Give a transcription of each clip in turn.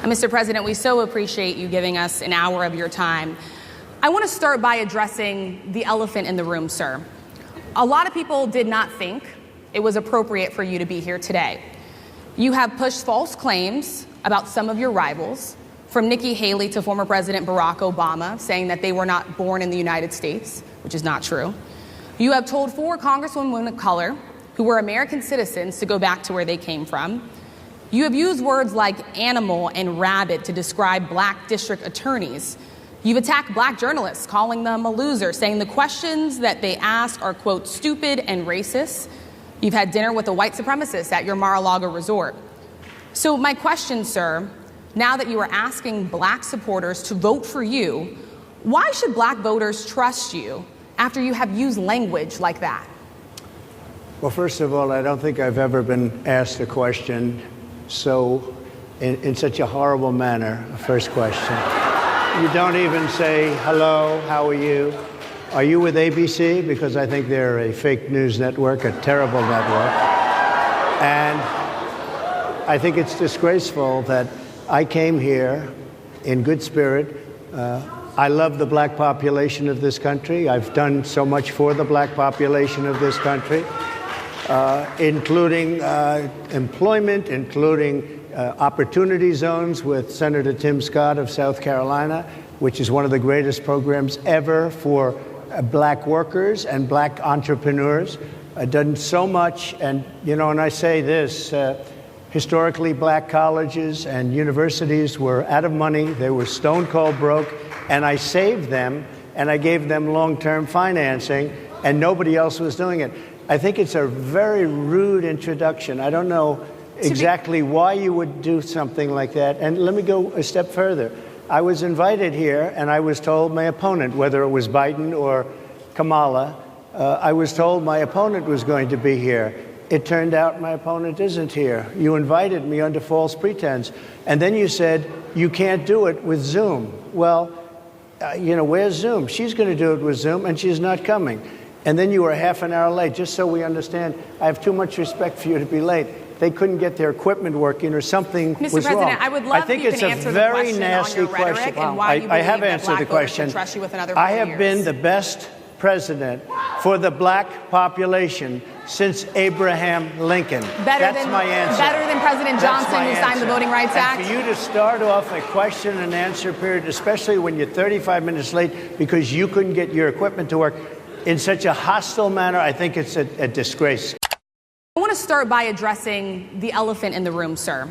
Mr. President, we so appreciate you giving us an hour of your time. I want to start by addressing the elephant in the room, sir. A lot of people did not think it was appropriate for you to be here today. You have pushed false claims about some of your rivals, from Nikki Haley to former President Barack Obama, saying that they were not born in the United States, which is not true. You have told 4 congresswomen of color who were American citizens to go back to where they came from. You have used words like animal and rabid to describe black district attorneys. You've attacked black journalists, calling them a loser, saying the questions that they ask are, quote, stupid and racist. You've had dinner with a white supremacist at your Mar-a-Lago resort. So my question, sir, now that you are asking black supporters to vote for you, why should black voters trust you after you have used language like that? Well, first of all, I don't think I've ever been asked a question in such a horrible manner. First question. You don't even say, hello, how are you? Are you with ABC? Because I think they're a fake news network, a terrible network. And I think it's disgraceful that I came here in good spirit. I love the black population of this country. I've done so much for the black population of this country, including employment, including opportunity zones with Senator Tim Scott of South Carolina, which is one of the greatest programs ever for black workers and black entrepreneurs. I've done so much, and and I say this, historically black colleges and universities were out of money, they were stone cold broke, and I saved them, and I gave them long-term financing, and nobody else was doing it. I think it's a very rude introduction. I don't know exactly why you would do something like that. And let me go a step further. I was invited here, and I was told my opponent, whether it was Biden or Kamala, I was told my opponent was going to be here. It turned out my opponent isn't here. You invited me under false pretense. And then you said, you can't do it with Zoom. Well, where's Zoom? She's going to do it with Zoom, and she's not coming. And then you were half an hour late. Just so we understand, I have too much respect for you to be late. They couldn't get their equipment working or something was wrong. Mr. President, I would love if you can answer the question on your rhetoric and why you believe that black voters should trust you with another 4 years. I have been the best president for the black population since Abraham Lincoln. That's my answer. Better than President Johnson, who signed the Voting Rights Act? And for you to start off a question and answer period, especially when you're 35 minutes late because you couldn't get your equipment to work, in such a hostile manner, I think it's a disgrace. I want to start by addressing the elephant in the room, sir.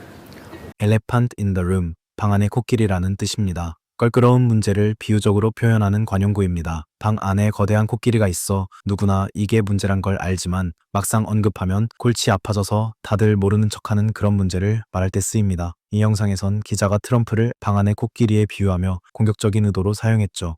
Elephant in the room, 방 안의 코끼리라는 뜻입니다. 껄끄러운 문제를 비유적으로 표현하는 관용구입니다. 방 안에 거대한 코끼리가 있어 누구나 이게 문제란 걸 알지만 막상 언급하면 골치 아파져서 다들 모르는 척하는 그런 문제를 말할 때 쓰입니다. 이 영상에선 기자가 트럼프를 방 안의 코끼리에 비유하며 공격적인 의도로 사용했죠.